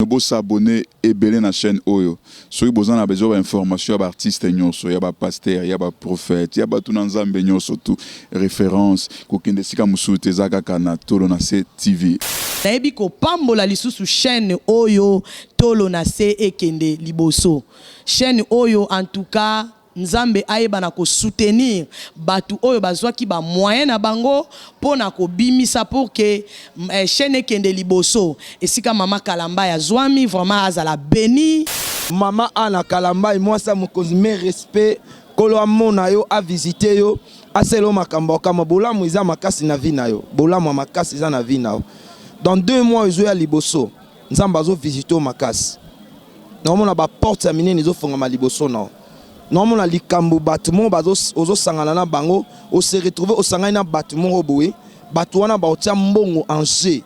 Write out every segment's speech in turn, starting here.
Vous s'abonner et belé na chaîne Oyo. Si vous avez besoin d'informations sur artistes, il y a pasteur, il y a prophète, il y a tout nzambe surtout référence kokende sika musuté zaka kana Tolonase TV. Nayebi ko pambola lisusu chaîne Oyo Tolonase ekende liboso. Chaîne Oyo en tout cas Nzambe ayeba na ko soutenir batu oyo bazwa ki ba moyen na bango pona ko bimisa pour que chaîne kende liboso esika mama Kalamba ya zwami vraiment azala béni mama Ana Kalamba moi ça me cause mes respect kolo amona yo a visiter yo aselo makambo kama bolamu iza makasi na vie na yo bolamu makasi iza na vie na yo dans 2 mois yo ya liboso Nzambe azo visiter o makasi na mona ba porte ya minene zo fonga ma liboso na normalement les likambo bâtiment ozo sangana na bango on se retrouver au sangana na bâtiment oboé batouana ba otia mbongo en jeu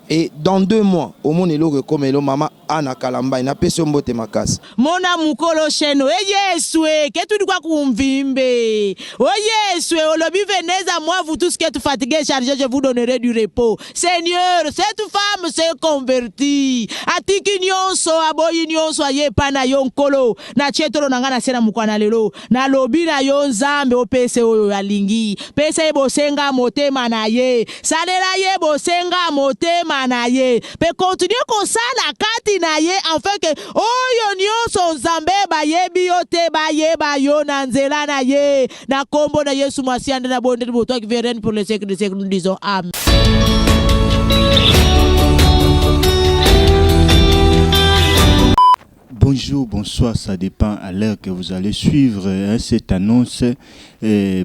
et dans 2 mois au monde le comme le mama Ana Kalamba ina pesi mbote makasi mona mukolo cheno yeswe que tu dois kumvimbe yeswe olobi venez à moi vous tous qui êtes fatigués chargés je vous donnerai du repos Seigneur cette femme s'est convertie atiki nyonso aboyi nyonso aye pana yo nkolo na chetolo nanga na sena mukwana lelo na lobi na yo Nzambe opese oyo alingi pese bosenga motema na ye salela ye bosenga motema na ye pe continue comme ça la kati na ye afin que oyo nyonso Nzambe bayebi yo te bayeba yo na nzela na ye na kombo na Yesu Masiande na bonde de toi qui vient pour les siècles des siècles nous disons amen. Bonjour, bonsoir, ça dépend à l'heure que vous allez suivre cette annonce.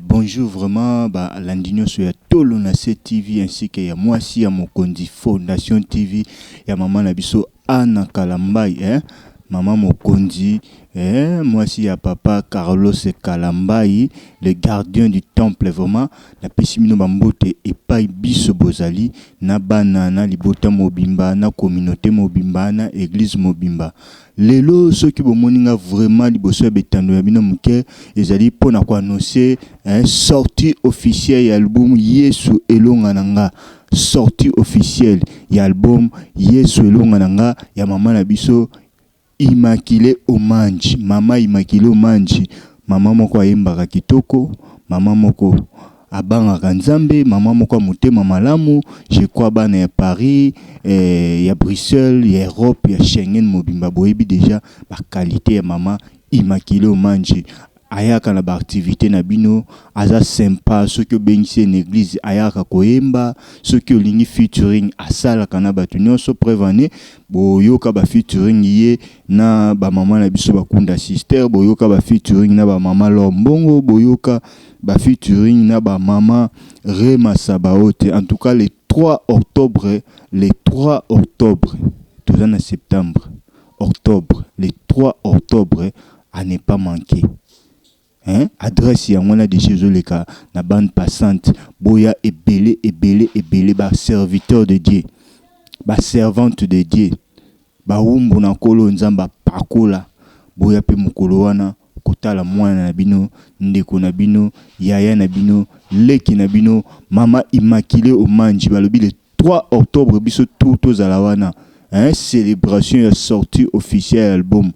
Bonjour vraiment à l'Indigno sur Tolonase TV ainsi que à moi aussi à mon Mokondi Fondation TV et à maman Nabiso Ana Kalamba, maman Mokondi, moi aussi à papa Carlos Kalambai, le gardien du temple vraiment, la Pessimino Bambote et Pai Biso Bozali, na banana libota mobimba, na communauté mobimba, na église mobimba. Lelo ceux qui vont moninga vraiment liboso betando ya bino muke ezali pona ko annoncer sortie officielle ya album Yesu elonga nanga sortie officielle ya album Yesu elonga nanga ya mama na biso Immaculée Omanji mama Immaculée Omanji mama moko ayembaka kitoko mama moko abanga Nzambe mama moko mutema malamu je crois bana ya Paris ya Bruxelles ya Europe ya Schengen mobimba boyebi déjà la qualité ya mama Immaculée Omanji ayaka na ba activité na bino aza sympa ceux que bengisi en église ayaka koyemba ceux que lingi featuring asala kana batu nyonso prévane boyoka ba featuring ye na ba mama na biso bakunda sister boyoka ba featuring na ba mama Lombongo boyoka ba featuring na ba mama Rema Sabaote en tout cas le 3 octobre tout en septembre octobre le 3 octobre à ne pas manquer. Adresse ya ngona de chez Oleka na bande passante boya ebele ba serviteur de Dieu ba servante de Dieu ba umbu na kolo Nzamba pakola boya pe mukolo wana kotala mwana na bino ndeko na bino yaya na bino leki na bino mama Immaculée Omanji balobi le 3 octobre biso tout za la wana célébration ya sortie officielle album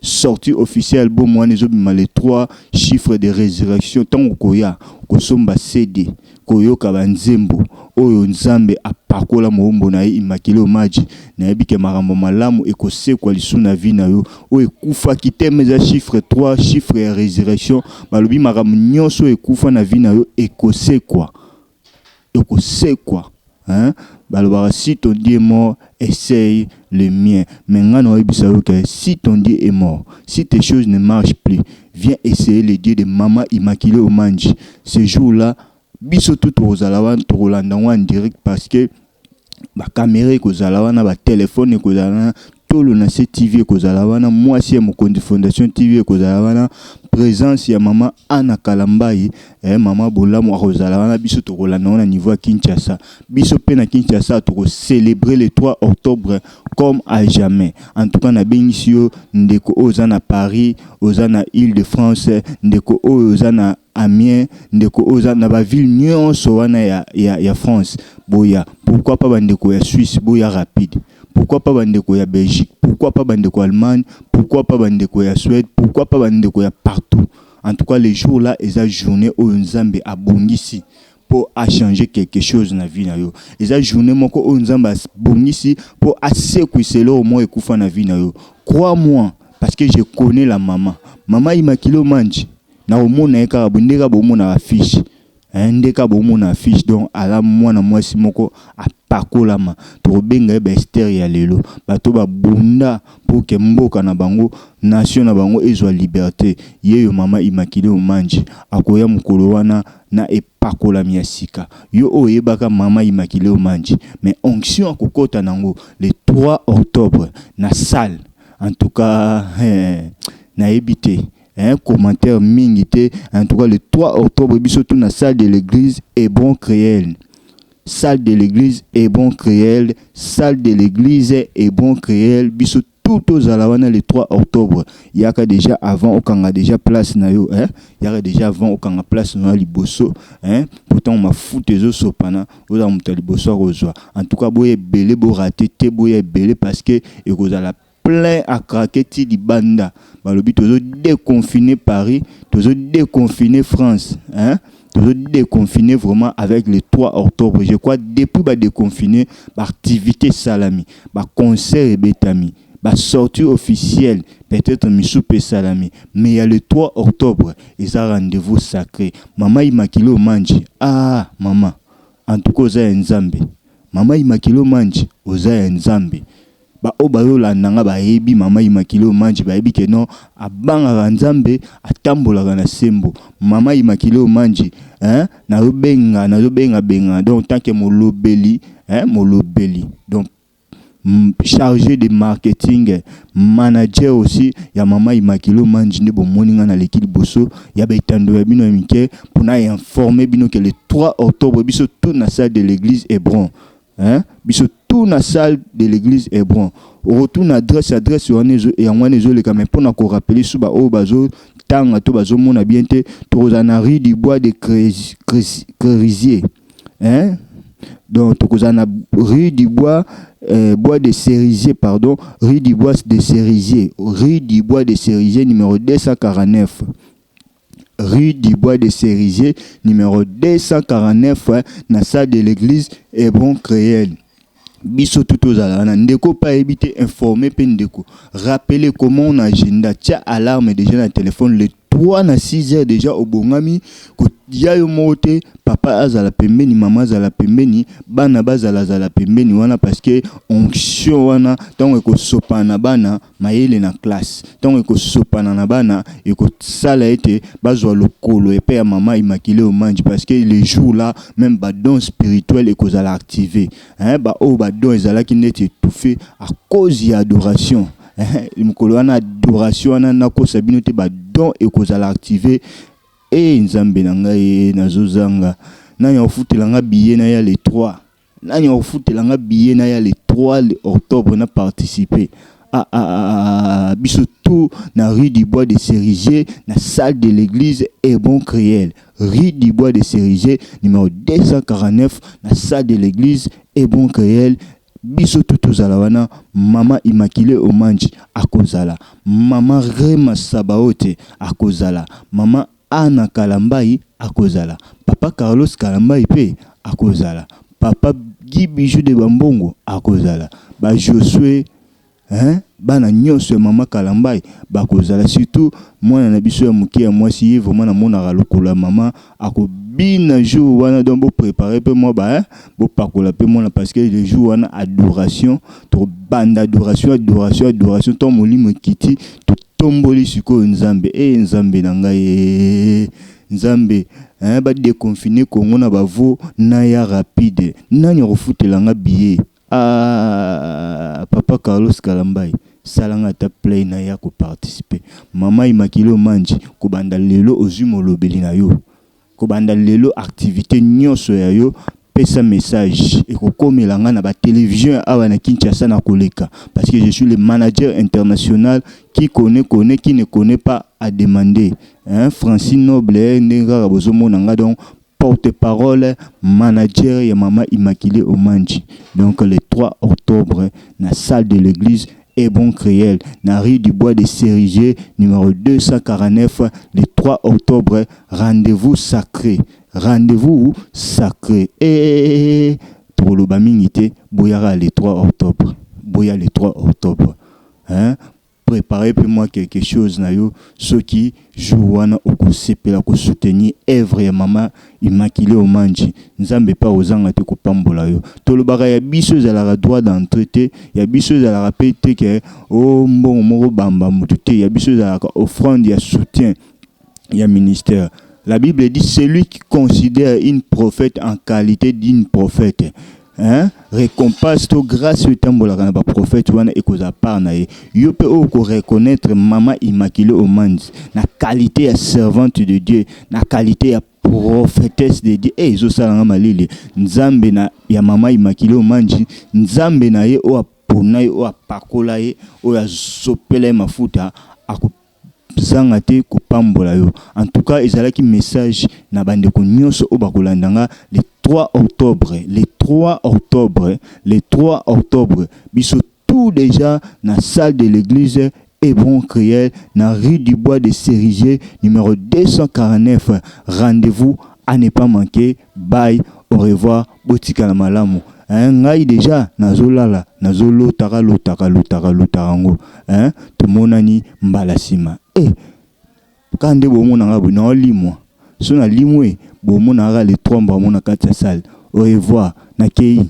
sortie officielle album moi les 3 chiffres de résurrection tant koya kosomba CD koyoka banzembo oyo Nzambe apakola moombo na Immaculée Omanji na yebike marambo malamu ekosekwa lisuna vie na yo oyo kufa kiteme za chiffre 3 chiffre de résurrection balobi marambo nyonso ekufa na vie na yo ekosekwa balobara si ton Dieu est mort, essaye le mien. Maintenant, si ton Dieu est mort, si tes choses ne marchent plus, viens essayer le Dieu de Maman Immaculée Omanji. Ce jour-là, biso tout aux alawan, tout en direct parce que la caméra est aux alawan, la téléphone est aux alawan, Tolonase TV est aux alawan, moi si mon compte Fondation TV est aux alawan. Présence ya mama Ana Kalamba mama bolamu rozala biso to rolanda na niveau Kinshasa biso pe na Kinshasa to célébrer le 3 octobre comme à jamais en tout cas na bengisio ndeko ozana Paris ozana Île-de-France ndeko ozana Amiens ndeko ozana ba ville nyonso wana ya France boya pourquoi pas bandeko ya Suisse boya rapide pourquoi pas bandeko ya Belgique, pourquoi pas bandeko Allemagne, pourquoi pas bandeko ya Suède, pourquoi pas bandeko ya partout. En tout cas, les jours là, ils ont journée où Nzambe a bongisi pour changer quelque chose dans la vie na yo. Ils ont journée moko où Nzambe a bongisi pour assez kuiselo au moins ekufa na vie na yo. Crois-moi, parce que je connais la maman. Maman Immaculée Omanji. Na omona eka bundeka bomona affiche. Ndeka bomona affiche donc ala mwana mwasi moko apakolama to benga ba Esther ya lelo bato ba bunda pour que mboka na bango nation na bango ezwa liberté. Yeyo mama Immaculée Omanji akoya mukolo wana na epakolami ya sika. Yo oyebaka mama Immaculée Omanji mais onction akokota nango le 3 octobre na salle. En tout cas na ebité un commentaire mingité. En tout cas, le 3 octobre, bisotou na salle de l'église Hébron Créel. Salle de l'église Hébron Créel. Salle de l'église Hébron Créel. Bisotou tout aux alawana le 3 octobre. Il y a déjà avant, au Kanga déjà place na yo. Il y a déjà avant, au Kanga place na liboso. Pourtant, on m'a foutu les os sopana. Vous avez monté liboso rosoa. En tout cas, boye belé, bo raté, te boye belé parce que et vous avez plein à craquer ti di banda. Balobi toujours déconfiné Paris, toujours déconfiné France, toujours déconfiné vraiment avec le 3 octobre. Je crois depuis ba déconfiné, ba activité salami, ba concert et betami, ba sortie officielle, peut-être misoupe salami. Mais il y a le 3 octobre, ils ont rendez-vous sacré. Maman Immaculée Omanji, ah maman, en tout cas oza Nzambe. Maman Immaculée Omanji, oza Nzambe. Ba obayo la nanga ba ebi mama Immaculée Omanji ba ebi ke non abanga Nzambe atambola na sembo. Mama Immaculée Omanji na benga donc tant que molobeli donc chargé de marketing manager aussi ya mama Immaculée Omanji ne bon moninga na l'équipe bosso ya ba itando ya bino mike pour na informer bino que le 3 octobre biso tout na salle de l'église Hébron. Biso tout na salle de l'église Hébron. Au retour adresse et en moins les quand même pour nous rappeler sous ba o bazo tanga to bazo mona bien te tozana rue du bois de Cerisier. Donc tozana rue du bois bois de Cerisier pardon, rue du bois de Cerisier, rue du bois de Cerisier numéro 249. Rue du Bois de Cerisier, numéro 249, na salle de l'église Hébron Créel. Biso tout aux alana, ndeko pas éviter informer pendeko. Rappelez comment on agenda, tia alarme déjà dans le téléphone, le 3 na 6 heures déjà au bongami, ko yayo mote, papa azala pembeni, maman azala pembeni, bana bazala zala pembeni wana parce que onction wana, tant eko sopana bana, maele na classe, tant eko sopana na bana, eko sala ete, bazwa lokolo, et père maman Immaculée Omanji parce que les jours là, même ba don spirituel eko zala activé, ba o ba don ezala ki nete étouffé à cause de adoration. Mukolo wana adoration wana nako sabino te ba don ekozala activé et Nzambe nanga e nazozanga nanya ofutelanga billet na ya le 3 nanya ofutelanga billet na ya le 3 octobre na participer biso tout na rue du Bois de Cerisier na salle de l'église Hébron Créel, rue du Bois de Cerisier numéro 249 na salle de l'église Hébron Créel. Biso tout wana mama Immaculée Omanji akozala, mama Rema Sabaote akozala, mama Anna Kalambai akozala, papa Carlos Kalambai pe akozala, papa Guy Bijou de Bambongo akozala, ba Josué bana nyonso mama Kalambai bakozala, surtout moi na biso ya muki ya mwasi vraiment na mona lokola mama akobina jour wana donc bo préparer pe moi bo pakola pe moi parce que le jour wana adoration to banda adoration to molimo kiti to tomboli siko Nzambe Nzambe nanga Nzambe ba déconfiner Congo na bavo na ya rapide nani refutelanga billet papa Carlos Kalambai salanga ta play na ya ko participer mama Immaculée Omanji ko banda lelo ozumo lobeli na yo ko banda lelo activité nyonso ya yo pesa message et ko komelanga na ba télévision awa na Kinshasa na koleka parce que je suis le manager international qui connaît qui ne connaît pas à demander Francine Noble ndenga bozomo nanga donc porte-parole manager ya Maman Immaculée Omanji. Donc le 3 octobre na salle de l'église et bon créel na rue du Bois de Cerisier numéro 249 le 3 octobre. Rendez-vous sacré. Rendez-vous sacré. Et pour le Bamingité, Boyara le 3 octobre. Boya le 3 octobre. Hein? Préparez pour moi quelque chose na yo ceux qui jouent au kosepela ko soutenir œuvre ya Maman Immaculée Omanji. Nzambe pa ozanga te ko pambola yo. To lo baka ya biso za la droit d'entrer, ya biso za la rapete que oh mbongo moko bamba mutu te, ya biso za la offrande ya soutien ya ministère. La Bible dit celui qui considère une prophète en qualité d'une prophète. Hein? Récompense to grâce au tambola kana ba prophète wana ekoza par na ye yo pe o ko reconnaître Maman Immaculée Omanji na qualité ya servante de Dieu, na qualité ya prophétesse de Dieu. Zo salanga malili nzambe na ya Maman Immaculée Omanji, nzambe na ye o apona ye o apakola ye o ya sopela mafuta ako zanga te ko pambola yo. En tout cas ezalaki message na bande ko nyonso o bakolandanga le 3 octobre, le 3 octobre, le 3 octobre, biso tout déjà na salle de l'église et bon créel na rue du Bois de Cerisier numéro 249. Rendez-vous à ne pas manquer. Bye, au revoir, botika la malamu. Ngai déjà nazolala, nazolo takalo tarango. Tumonani mbalasima. Kande bomona ngabu na limwa. So na limwe bomona le 3 mbamona kati ya salle. Au revoir, nakei.